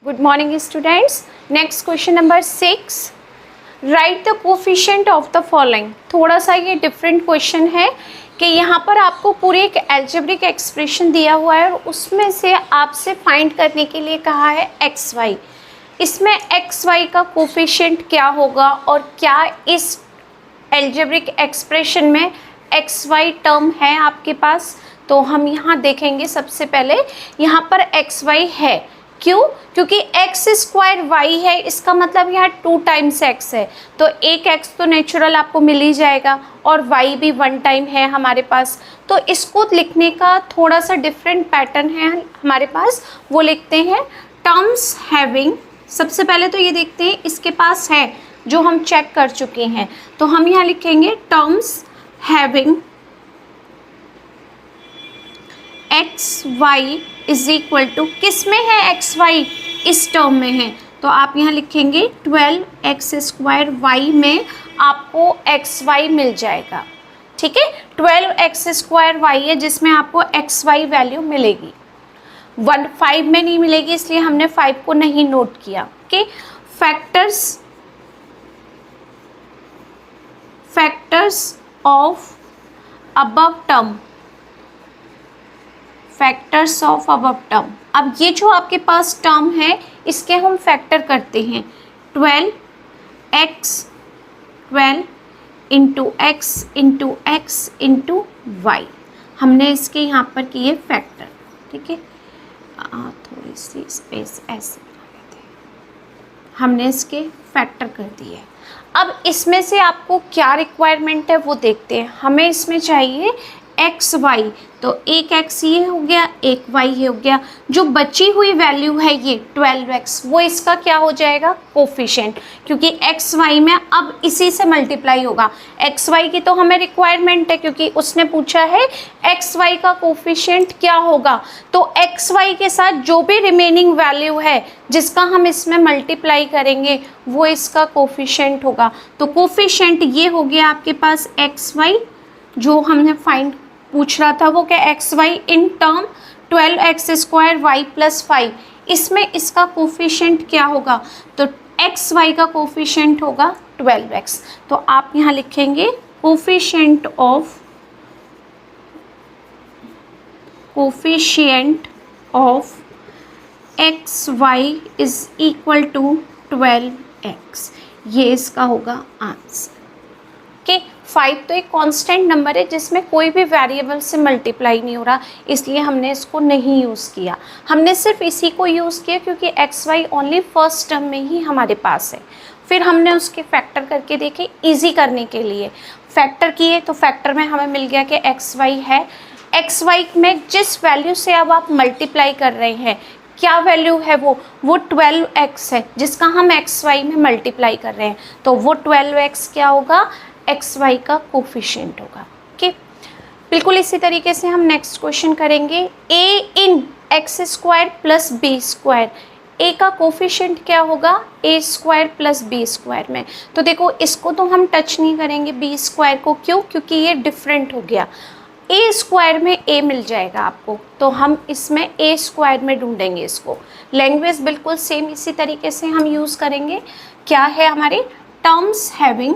Good morning students. Next question number 6. Write the coefficient of the following. थोड़ा सा ये different question है कि यहाँ पर आपको पूरी एक एल्जेब्रिक एक्सप्रेशन दिया हुआ है और उसमें से आपसे फाइंड करने के लिए कहा है एक्स वाई। इसमें एक्स वाई का कोफिशिएंट क्या होगा और क्या इस एल्जेब्रिक एक्सप्रेशन में एक्स वाई टर्म है आपके पास, तो हम यहाँ देखेंगे। सबसे पहले यहाँ पर एक्स वाई है, क्यों? क्योंकि एक्स स्क्वायर वाई है, इसका मतलब यहाँ 2 टाइम्स एक्स है, तो एक एक्स तो नेचुरल आपको मिल ही जाएगा और वाई भी 1 टाइम है हमारे पास। तो इसको लिखने का थोड़ा सा डिफरेंट पैटर्न है हमारे पास, वो लिखते हैं टर्म्स हैविंग। सबसे पहले तो ये देखते हैं इसके पास है जो हम चेक कर चुके हैं, तो हम यहाँ लिखेंगे terms having x y is equal to, किस में है एक्स वाई? इस टर्म में है, तो आप यहाँ लिखेंगे 12 एक्स स्क्वायर वाई में आपको एक्स वाई मिल जाएगा। ठीक है, 12 एक्स स्क्वायर वाई है जिसमें आपको एक्स वाई वैल्यू मिलेगी। 5 में नहीं मिलेगी, इसलिए हमने 5 को नहीं नोट किया। Okay, factors of above term, factors of above term. अब ये जो आपके पास टर्म है इसके हम फैक्टर करते हैं। 12 into x into x into y, हमने इसके यहाँ पर किए फैक्टर। ठीक है, थोड़ी सी स्पेस ऐसे बना लेते हैं, हमने इसके फैक्टर कर दिए। अब इसमें से आपको क्या रिक्वायरमेंट है वो देखते हैं। हमें इसमें चाहिए एक्स वाई, तो एक एक्स ये हो गया, एक वाई ये हो गया। जो बची हुई वैल्यू है ये 12x, वो इसका क्या हो जाएगा? कोफिशिएंट, क्योंकि एक्स वाई में अब इसी से मल्टीप्लाई होगा। एक्स वाई की तो हमें रिक्वायरमेंट है क्योंकि उसने पूछा है एक्स वाई का कोफिशिएंट क्या होगा, तो एक्स वाई के साथ जो भी रिमेनिंग वैल्यू है जिसका हम इसमें मल्टीप्लाई करेंगे वो इसका कोफिशिएंट होगा। तो कोफिशिएंट ये हो गया आपके पास एक्स वाई, जो हमने फाइंड पूछ रहा था वो क्या, x y in term 12 x square y plus 5। इसमें इसका कोफिशिएंट क्या होगा? तो एक्स वाई का कोफिशिएंट होगा 12x। तो आप यहाँ लिखेंगे coefficient of x y is equal to 12x, ये इसका होगा आंसर। ओके, 5 तो एक कांस्टेंट नंबर है जिसमें कोई भी वेरिएबल से मल्टीप्लाई नहीं हो रहा, इसलिए हमने इसको नहीं यूज़ किया। हमने सिर्फ इसी को यूज़ किया क्योंकि x y only first term में ही हमारे पास है। फिर हमने उसके फैक्टर करके देखे इजी करने के लिए। फैक्टर किए तो फैक्टर में हमें मिल गया कि एक्स वाई है। एक्स वाई में जिस वैल्यू से अब आप मल्टीप्लाई कर रहे हैं, क्या वैल्यू है वो 12x है जिसका हम एक्स वाई में मल्टीप्लाई कर रहे हैं, तो वो 12x क्या होगा? एक्स वाई का कोफिशिएंट होगा। ओके, बिल्कुल इसी तरीके से हम नेक्स्ट क्वेश्चन करेंगे। A in X square plus B square, A का कोफिशिएंट क्या होगा? A square plus B square में। तो देखो इसको तो हम टच नहीं करेंगे बी स्क्वायर को, क्यों? क्योंकि ये डिफरेंट हो गया। ए स्क्वायर में ए मिल जाएगा आपको, तो हम इसमें ए स्क्वायर में ढूंढेंगे इसको। लैंग्वेज बिल्कुल सेम इसी तरीके से हम यूज़ करेंगे। क्या है हमारे terms having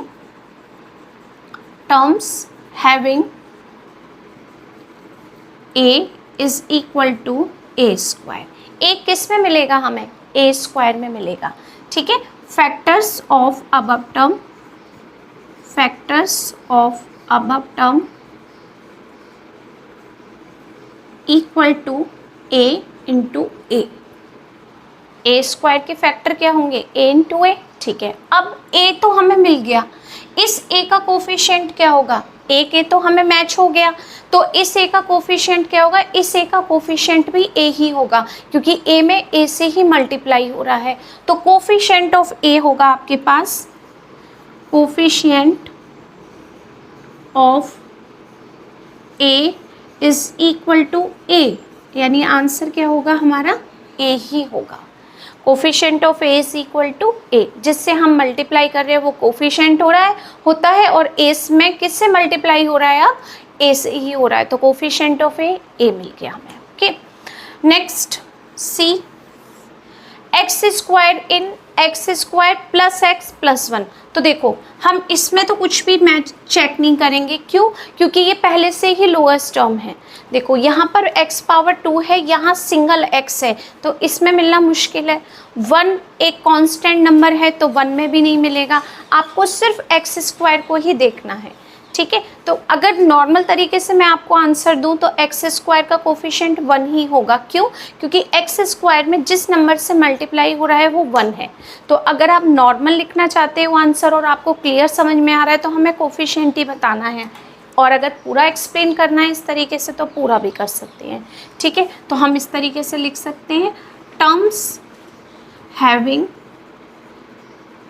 a is equal to A square. A किस में मिलेगा हमें? ए स्क्वायर में मिलेगा। ठीक है, factors of above term equal to a into a square के फैक्टर क्या होंगे? a into a. ठीक है, अब a तो हमें मिल गया, इस a का कोफिशिएंट क्या होगा? a के तो हमें मैच हो गया, तो इस a का कोफिशिएंट क्या होगा? इस a का कोफिशिएंट भी a ही होगा क्योंकि a में a से ही मल्टीप्लाई हो रहा है। तो कोफिशिएंट ऑफ a होगा आपके पास, coefficient of a is equal to a, यानी आंसर क्या होगा हमारा? a ही होगा। Coefficient of A is equal to A, जिससे हम मल्टीप्लाई कर रहे हैं वो कोफिशिएंट होता है और ए में किससे मल्टीप्लाई हो रहा है? अब ए से ही हो रहा है, तो कोफिशिएंट ऑफ ए मिल गया हमें। Okay, next C, X square in X square plus X plus 1। तो देखो हम इसमें तो कुछ भी मैच चेक नहीं करेंगे, क्यों? क्योंकि ये पहले से ही लोएस्ट टर्म है। देखो यहाँ पर x पावर 2 है, यहाँ सिंगल x है, तो इसमें मिलना मुश्किल है। 1 एक कांस्टेंट नंबर है तो 1 में भी नहीं मिलेगा, आपको सिर्फ एक्स स्क्वायर को ही देखना है, ठीक है। तो अगर नॉर्मल तरीके से मैं आपको आंसर दूं तो एक्स स्क्वायर का कोफिशिएंट 1 ही होगा, क्यों? क्योंकि एक्स स्क्वायर में जिस नंबर से मल्टीप्लाई हो रहा है वो 1 है। तो अगर आप नॉर्मल लिखना चाहते हो आंसर और आपको क्लियर समझ में आ रहा है तो हमें कोफिशिएंट ही बताना है, और अगर पूरा एक्सप्लेन करना है इस तरीके से तो पूरा भी कर सकते हैं, ठीक है। तो हम इस तरीके से लिख सकते हैं, terms having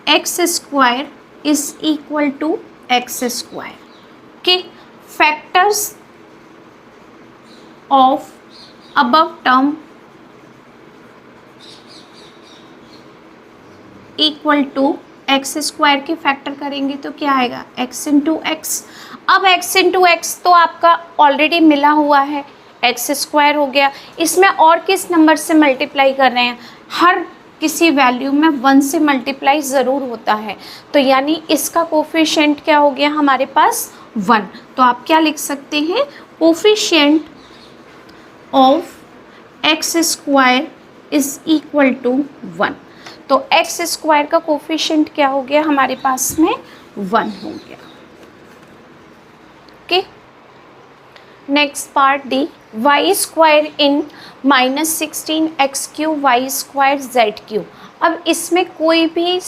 x square is equal to X square के factors of above term equal to X square के फैक्टर करेंगे तो क्या आएगा, एक्स इंटू एक्स। अब एक्स इंटू एक्स तो आपका ऑलरेडी मिला हुआ है, एक्स स्क्वायर हो गया। इसमें और किस नंबर से मल्टीप्लाई कर रहे हैं, हर किसी वैल्यू में 1 से मल्टीप्लाई ज़रूर होता है, तो यानी इसका कोफिशिएंट क्या हो गया हमारे पास 1। तो आप क्या लिख सकते हैं, coefficient of x square is equal to 1। तो एक्स स्क्वायर का कोफिशिएंट क्या हो गया हमारे पास में 1 हो गया। Okay, next part D, Y square in -16x³ Y square z³। अब इसमें कोई भी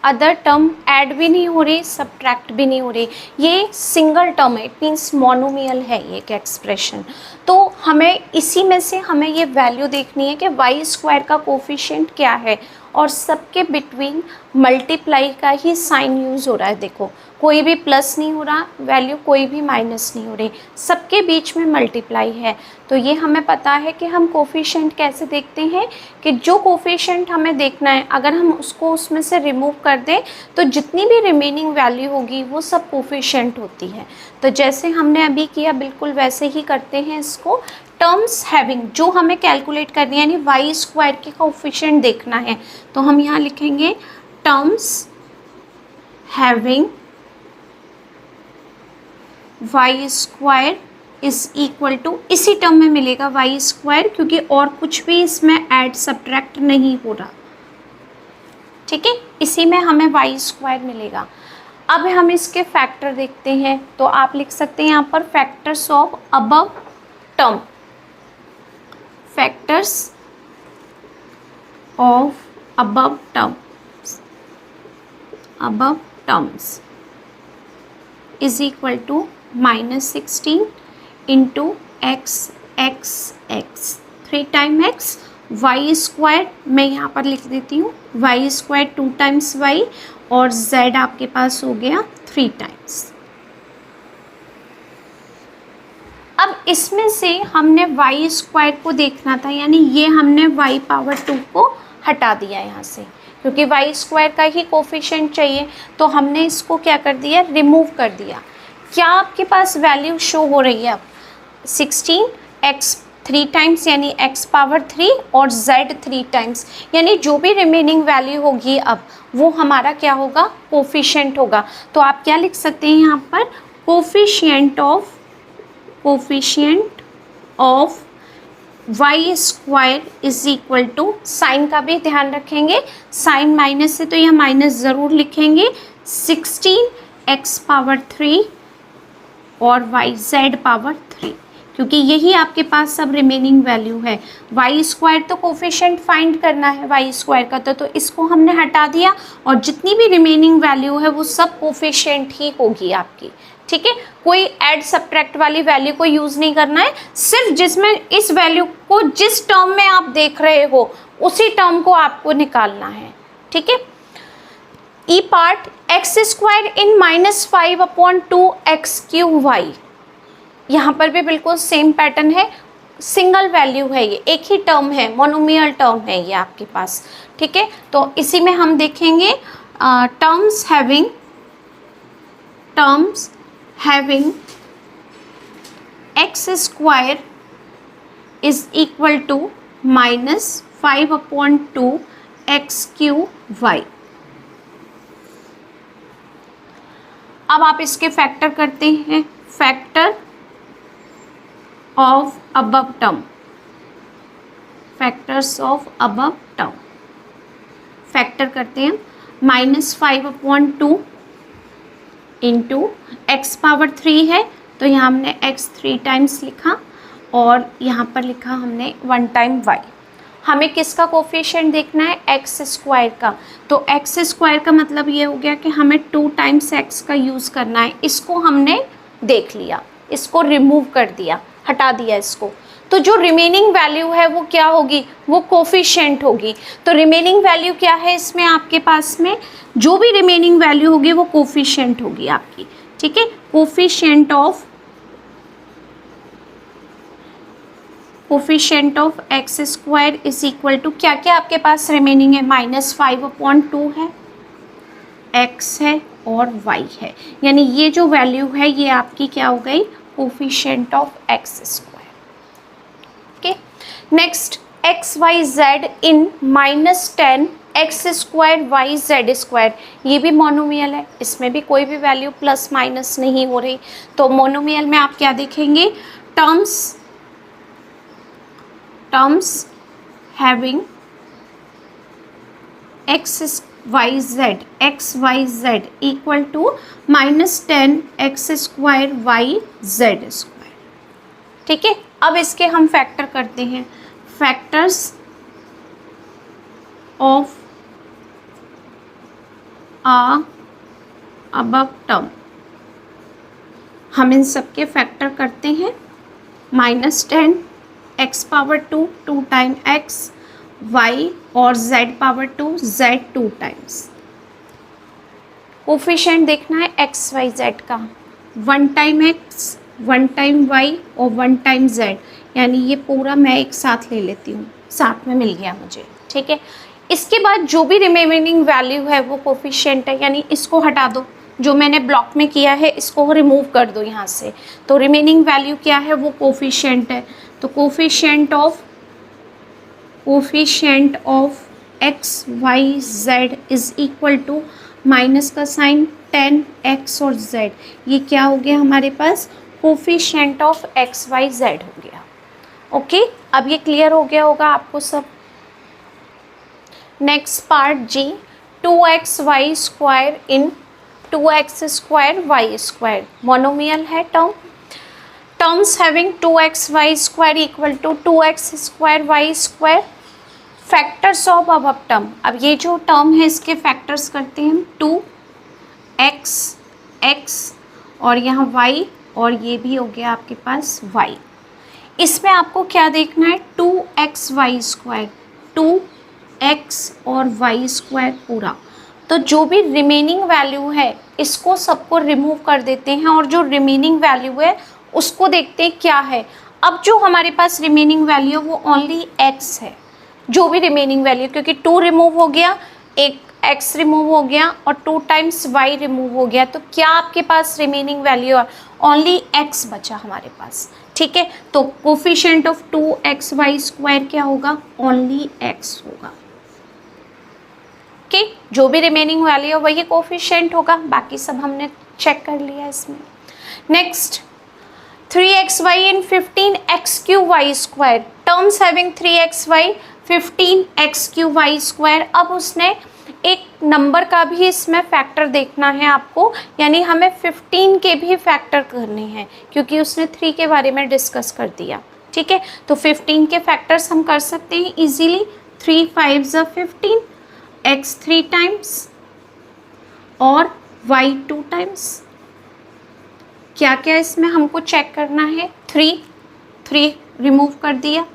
अदर टर्म ऐड भी नहीं हो रही, सब्ट्रैक्ट भी नहीं हो रही, ये सिंगल टर्म है, इट मीन्स मोनोमियल है ये एक एक्सप्रेशन। तो हमें इसी में से हमें ये वैल्यू देखनी है कि वाई स्क्वायर का कोफिशिएंट क्या है, और सबके बिटवीन मल्टीप्लाई का ही साइन यूज़ हो रहा है। देखो कोई भी प्लस नहीं हो रहा वैल्यू, कोई भी माइनस नहीं हो रही, सबके बीच में मल्टीप्लाई है। तो ये हमें पता है कि हम कोफिशिएंट कैसे देखते हैं, कि जो कोफिशिएंट हमें देखना है अगर हम उसको उसमें से रिमूव कर दें तो जितनी भी रिमेनिंग वैल्यू होगी वो सब कोफिशिएंट होती है। तो जैसे हमने अभी किया बिल्कुल वैसे ही करते हैं इसको। टर्म्स हैविंग जो हमें कैलकुलेट करनी है, यानी वाई स्क्वायर के कोफिशिएंट देखना है, तो हम यहाँ लिखेंगे terms having y square is equal to, इसी टर्म में मिलेगा वाई स्क्वायर, क्योंकि और कुछ भी इसमें ऐड सब्ट्रैक्ट नहीं हो रहा, ठीक है, इसी में हमें वाई स्क्वायर मिलेगा। अब हम इसके फैक्टर देखते हैं, तो आप लिख सकते हैं यहाँ पर factors of above term, factors of above terms is equal to -16 into x 3 time x, y square मैं यहाँ पर लिख देती हूँ, वाई स्क्वायर 2 टाइम्स वाई, और z आपके पास हो गया 3 टाइम्स। अब इसमें से हमने वाई स्क्वायर को देखना था, यानी ये हमने वाई पावर 2 को हटा दिया यहाँ से, क्योंकि वाई स्क्वायर का ही कोफिशिएंट चाहिए, तो हमने इसको क्या कर दिया, रिमूव कर दिया। क्या आपके पास वैल्यू शो हो रही है अब 16x 3 टाइम्स यानी x पावर 3 और z 3 टाइम्स, यानी जो भी रिमेनिंग वैल्यू होगी अब वो हमारा क्या होगा, कोफिशिएंट होगा। तो आप क्या लिख सकते हैं यहाँ पर, coefficient of y square is equal to, sign का भी ध्यान रखेंगे, साइन माइनस है तो यह माइनस ज़रूर लिखेंगे, 16x पावर 3 और वाई z पावर 3, क्योंकि यही आपके पास सब रिमेनिंग वैल्यू है। वाई स्क्वायर तो कोफिशिएंट फाइंड करना है वाई स्क्वायर का, तो इसको हमने हटा दिया, और जितनी भी रिमेनिंग वैल्यू है वो सब कोफिशिएंट ही होगी आपकी, ठीक है। कोई ऐड सब्ट्रैक्ट वाली वैल्यू को यूज़ नहीं करना है, सिर्फ जिसमें इस वैल्यू को जिस टर्म में आप देख रहे हो उसी टर्म को आपको निकालना है, ठीक है। ई पार्ट, एक्स स्क्वायर इन -5/2x³ वाई, यहाँ पर भी बिल्कुल सेम पैटर्न है, सिंगल वैल्यू है, ये एक ही टर्म है, मोनोमियल टर्म है ये आपके पास, ठीक है। तो इसी में हम देखेंगे terms having x square is equal to -5/2 x q y. अब आप इसके फैक्टर करते हैं, factor of above term, factors of above term factor करते हैं। -5/2 इंटू एक्स पावर 3 है तो यहाँ हमने x 3 टाइम्स लिखा और यहाँ पर लिखा हमने 1 टाइम y। हमें किसका कोफिशिएंट देखना है, एक्स स्क्वायर का। तो एक्स स्क्वायर का मतलब ये हो गया कि हमें 2 टाइम्स एक्स का यूज़ करना है। इसको हमने देख लिया, इसको रिमूव कर दिया, हटा दिया इसको। तो जो रिमेनिंग वैल्यू है वो क्या होगी, वो कोफिशिएंट होगी। तो रिमेनिंग वैल्यू क्या है इसमें आपके पास में, जो भी रिमेनिंग वैल्यू होगी वो कोफिशिएंट होगी आपकी, ठीक है। Coefficient of x square is equal to क्या क्या आपके पास रिमेनिंग है, -5/2 है, एक्स है और वाई है। यानी ये जो वैल्यू है ये आपकी क्या हो गई, coefficient of x square. Okay, next x Y z in -10 x square y z square, ये भी मोनोमियल है, इसमें भी कोई भी वैल्यू प्लस माइनस नहीं हो रही। तो मोनोमियल में आप क्या देखेंगे, terms having x Y z equal to -10 x square y z square, ठीक है। अब इसके हम फैक्टर करते हैं, फैक्टर्स ऑफ अबव टर्म, हम इन सब के फैक्टर करते हैं। -10 X power 2 time x Y और Z power 2 Z 2 times. Coefficient देखना है एक्स वाई जेड का, 1 टाइम एक्स 1 टाइम वाई और 1 टाइम जेड, यानी ये पूरा मैं एक साथ ले लेती हूँ, साथ में मिल गया मुझे, ठीक है। इसके बाद जो भी रिमेनिंग वैल्यू है वो कोफिशिएंट है, यानी इसको हटा दो, जो मैंने ब्लॉक में किया है इसको रिमूव कर दो यहाँ से। तो रिमेनिंग वैल्यू क्या है, वो कोफिशिएंट है। तो coefficient of x Y Z is equal to minus का साइन 10 एक्स और जेड, ये क्या हो गया हमारे पास, coefficient of x Y Z हो गया। ओके, अब ये क्लियर हो गया होगा आपको सब। Next part G, 2x Y square in 2x square Y square, monomial है term. Terms having 2x Y square equal to 2x square Y square, factors of above term. अब ये जो टर्म है इसके फैक्टर्स करते हैं हम, 2x और यहाँ y और ये भी हो गया आपके पास y। इसमें आपको क्या देखना है, 2x वाई स्क्वायर, 2x और y स्क्वायर पूरा। तो जो भी रिमेनिंग वैल्यू है इसको सबको रिमूव कर देते हैं और जो रिमेनिंग वैल्यू है उसको देखते हैं क्या है। अब जो हमारे पास रिमेनिंग वैल्यू वो ओनली x है, जो भी रिमेनिंग वैल्यू, क्योंकि 2 रिमूव हो गया, एक x रिमूव हो गया और 2 टाइम्स y रिमूव हो गया, तो क्या आपके पास रिमेनिंग वैल्यू है, ओनली x बचा हमारे पास, ठीक है। तो coefficient of 2x Y square क्या होगा, ओनली x होगा। ओके, जो भी रिमेनिंग वैल्यू है वही कोफिशिएंट होगा, बाकी सब हमने चेक कर लिया इसमें। Next 3xy in 15x3y square, terms having 3xy 15x3y square. अब उसने एक नंबर का भी इसमें फैक्टर देखना है आपको, यानी हमें 15 के भी फैक्टर करने हैं क्योंकि उसने 3 के बारे में डिस्कस कर दिया, ठीक है। तो 15 के फैक्टर्स हम कर सकते हैं इजीली, 3 5 15, x 3 टाइम्स और y 2 टाइम्स। क्या क्या इसमें हमको चेक करना है, 3 रिमूव कर दिया,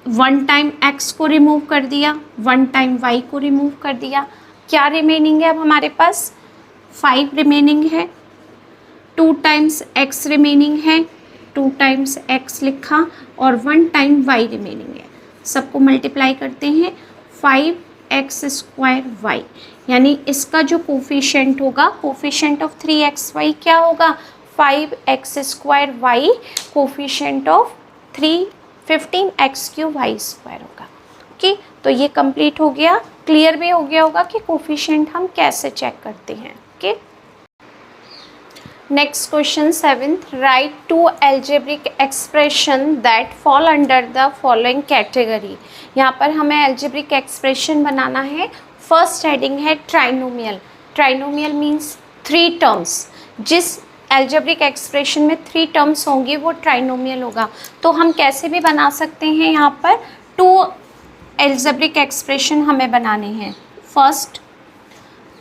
1 टाइम x को रिमूव कर दिया, 1 टाइम y को रिमूव कर दिया, क्या रिमेनिंग है अब हमारे पास, 5 रिमेनिंग है, 2 टाइम्स x रिमेनिंग है, 2 टाइम्स x लिखा और 1 टाइम y रिमेनिंग है। सबको मल्टीप्लाई करते हैं, 5x स्क्वायर y, यानी इसका जो कोफिशिएंट होगा, कोफिशिएंट ऑफ 3xy क्या होगा, 5x square y, coefficient of 15x3 y square होगा। ओके, तो ये कंप्लीट हो गया। क्लियर भी हो गया होगा कि कोफिशिएंट हम कैसे चेक करते हैं। Okay, next question 7th, write to algebraic expression that fall under the following category. यहाँ पर हमें एल्जेब्रिक एक्सप्रेशन बनाना है। फर्स्ट हेडिंग है ट्राइनोमियल। Trinomial means 3 terms. जिस एल्जेब्रिक एक्सप्रेशन में 3 टर्म्स होंगी वो ट्राइनोमियल होगा। तो हम कैसे भी बना सकते हैं, यहाँ पर 2 एल्जेब्रिक एक्सप्रेशन हमें बनाने हैं। First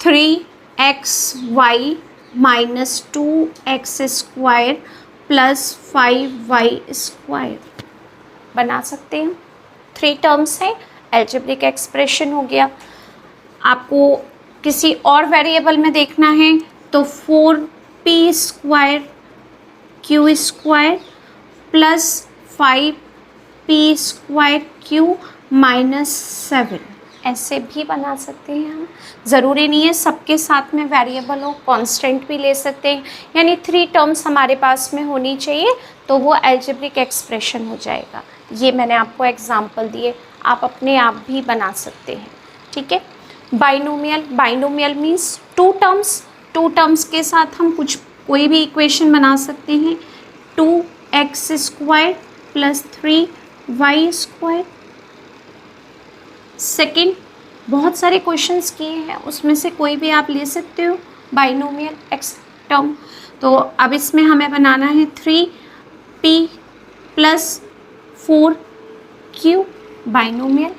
3xy minus 2x² plus 5y² बना सकते हैं। 3 टर्म्स हैं, एल्जेब्रिक एक्सप्रेशन हो गया। आपको किसी और वेरिएबल में देखना है तो 4p² q² plus 5p² q minus 7 ऐसे भी बना सकते हैं हम। ज़रूरी नहीं है सबके साथ में वेरिएबल हो, कांस्टेंट भी ले सकते हैं। यानी 3 टर्म्स हमारे पास में होनी चाहिए तो वो एल्जेब्रिक एक्सप्रेशन हो जाएगा। ये मैंने आपको एग्जांपल दिए, आप अपने आप भी बना सकते हैं। ठीक है, binomial. Binomial means 2 terms. 2 terms के साथ हम कोई भी इक्वेशन बना सकते हैं। 2x² plus 3y²। सेकंड, बहुत सारे क्वेश्चंस किए हैं, उसमें से कोई भी आप ले सकते हो बाइनोमियल एक्स टर्म। तो अब इसमें हमें बनाना है 3p प्लस 4q बाइनोमियल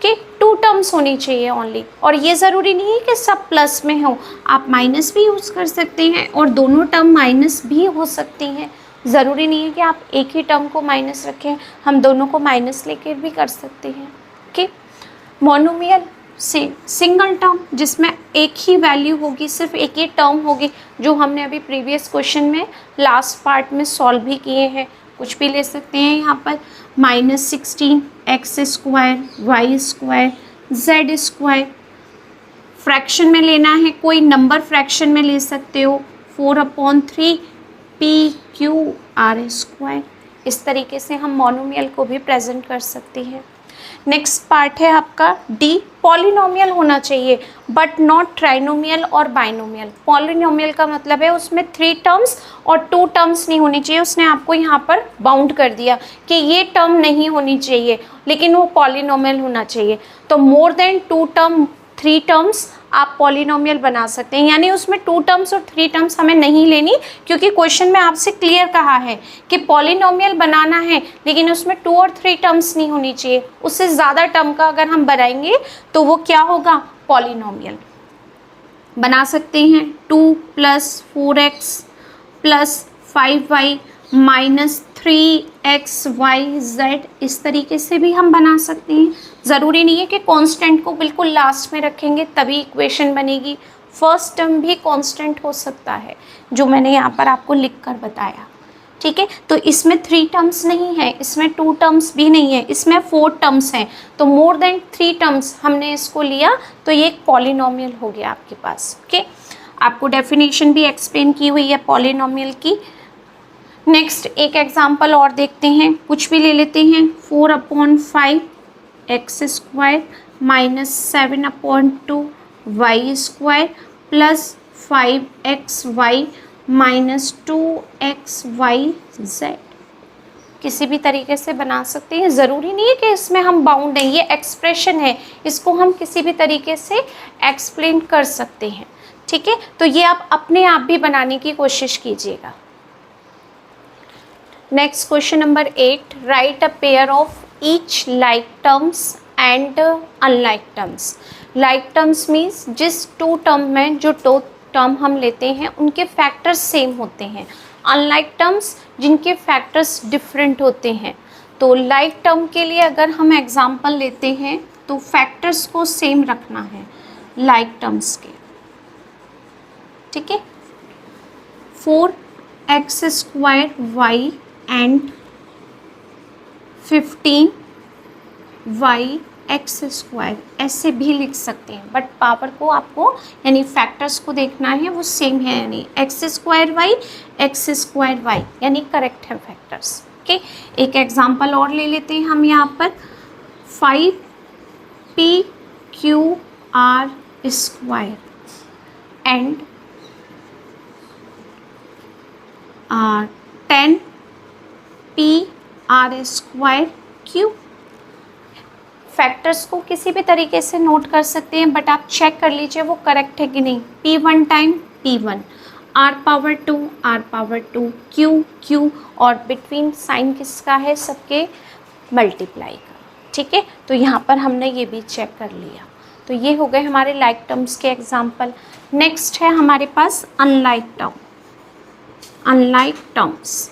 के 2 टर्म्स होनी चाहिए ओनली। और ये ज़रूरी नहीं है कि सब प्लस में हो, आप माइनस भी यूज़ कर सकते हैं और दोनों टर्म माइनस भी हो सकती हैं। ज़रूरी नहीं है कि आप एक ही टर्म को माइनस रखें, हम दोनों को माइनस लेकर भी कर सकते हैं। ओके, मोनोमियल से सिंगल टर्म जिसमें एक ही वैल्यू होगी, सिर्फ एक ही टर्म होगी, जो हमने अभी प्रीवियस क्वेश्चन में लास्ट पार्ट में सॉल्व भी किए हैं। कुछ भी ले सकते हैं यहाँ पर, -16 x² y² z²। फ्रैक्शन में लेना है, कोई नंबर फ्रैक्शन में ले सकते हो, 4/3 p/q/r²। इस तरीके से हम मोनोमियल को भी प्रेजेंट कर सकते हैं। नेक्स्ट पार्ट है आपका डी, पॉलिनोमियल होना चाहिए बट नॉट ट्राइनोमियल और बाइनोमियल। पॉलिनोमियल का मतलब है उसमें 3 टर्म्स और 2 टर्म्स नहीं होनी चाहिए। उसने आपको यहाँ पर बाउंड कर दिया कि ये टर्म नहीं होनी चाहिए, लेकिन वो पॉलिनोमियल होना चाहिए। तो मोर देन 2 टर्म 3 टर्म्स आप पॉलिनोमियल बना सकते हैं। यानी उसमें 2 टर्म्स और 3 टर्म्स हमें नहीं लेनी, क्योंकि क्वेश्चन में आपसे क्लियर कहा है कि पॉलिनोमियल बनाना है लेकिन उसमें 2 और 3 टर्म्स नहीं होनी चाहिए। उससे ज़्यादा टर्म का अगर हम बनाएंगे तो वो क्या होगा, पॉलिनोमियल। बना सकते हैं 2 + 4x + 5y माइनस 3xyz, इस तरीके से भी हम बना सकते हैं। ज़रूरी नहीं है कि कांस्टेंट को बिल्कुल लास्ट में रखेंगे तभी इक्वेशन बनेगी। फर्स्ट टर्म भी कांस्टेंट हो सकता है, जो मैंने यहाँ पर आपको लिखकर बताया। ठीक है, तो इसमें 3 टर्म्स नहीं है, इसमें 2 टर्म्स भी नहीं है, इसमें 4 टर्म्स हैं। तो मोर देन 3 टर्म्स हमने इसको लिया तो ये एक पॉलिनोमियल हो गया आपके पास। ओके, आपको डेफिनेशन भी एक्सप्लेन की हुई है पॉलिनोमियल की। नेक्स्ट एक एग्जांपल और देखते हैं, कुछ भी ले लेते हैं। 4/5 x² minus 7/2 y² plus 5xy minus 2xyz। किसी भी तरीके से बना सकते हैं, ज़रूरी नहीं है कि इसमें हम बाउंड हैं। ये एक्सप्रेशन है, इसको हम किसी भी तरीके से एक्सप्लेन कर सकते हैं। ठीक है, तो ये आप अपने आप भी बनाने की कोशिश कीजिएगा। Next question number 8, right a pair of each like terms and unlike terms. Like terms means जिस 2 टर्म में जो 2 टर्म हम लेते हैं उनके फैक्टर्स सेम होते हैं। अनलाइक टर्म्स जिनके फैक्टर्स डिफरेंट होते हैं। तो लाइक टर्म के लिए अगर हम एग्जांपल लेते हैं तो फैक्टर्स को सेम रखना है लाइक टर्म्स के। ठीक है, 4x² एंड 15y(x²) ऐसे भी लिख सकते हैं, बट पावर को आपको यानी फैक्टर्स को देखना है वो सेम है, यानी x² x² यानी करेक्ट है फैक्टर्स। ओके, एक एग्जांपल और ले लेते हैं हम यहाँ पर। 5 P Q R square and 10 P R square Q. Factors को किसी भी तरीके से नोट कर सकते हैं, बट आप चेक कर लीजिए वो करेक्ट है कि नहीं। P1 time P1, R power 2 R power 2, Q और बिटवीन साइन किसका है, सबके मल्टीप्लाई का। ठीक है, तो यहाँ पर हमने ये भी चेक कर लिया। तो ये हो गए हमारे लाइक टर्म्स के एग्जाम्पल। नेक्स्ट है हमारे पास unlike term. Unlike terms,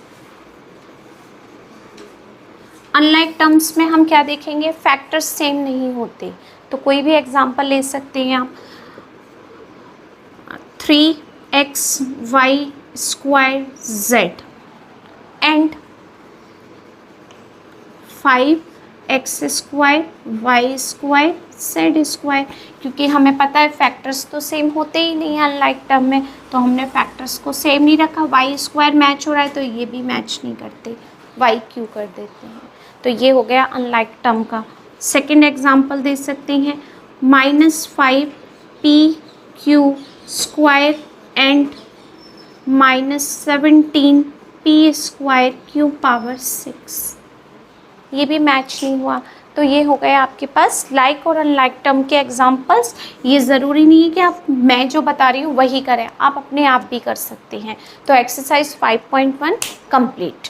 unlike terms में हम क्या देखेंगे, फैक्टर्स सेम नहीं होते। तो कोई भी एग्जांपल ले सकते हैं आप। 3xy square z and 5x square y square z square. क्योंकि हमें पता है फैक्टर्स तो सेम होते ही नहीं है अनलाइक टर्म में, तो हमने फैक्टर्स को सेम नहीं रखा। y स्क्वायर मैच हो रहा है तो ये भी मैच नहीं करते, y क्यू कर देते हैं। तो ये हो गया अनलाइक टर्म का। सेकेंड एग्जाम्पल दे सकते हैं, -5p Q square and -17p square Q power 6। ये भी मैच नहीं हुआ। तो ये हो गए आपके पास लाइक और अनलाइक टर्म के एग्जाम्पल्स। ये ज़रूरी नहीं है कि आप मैं जो बता रही हूँ वही करें, आप अपने आप भी कर सकते हैं। तो एक्सरसाइज 5.1 कंप्लीट।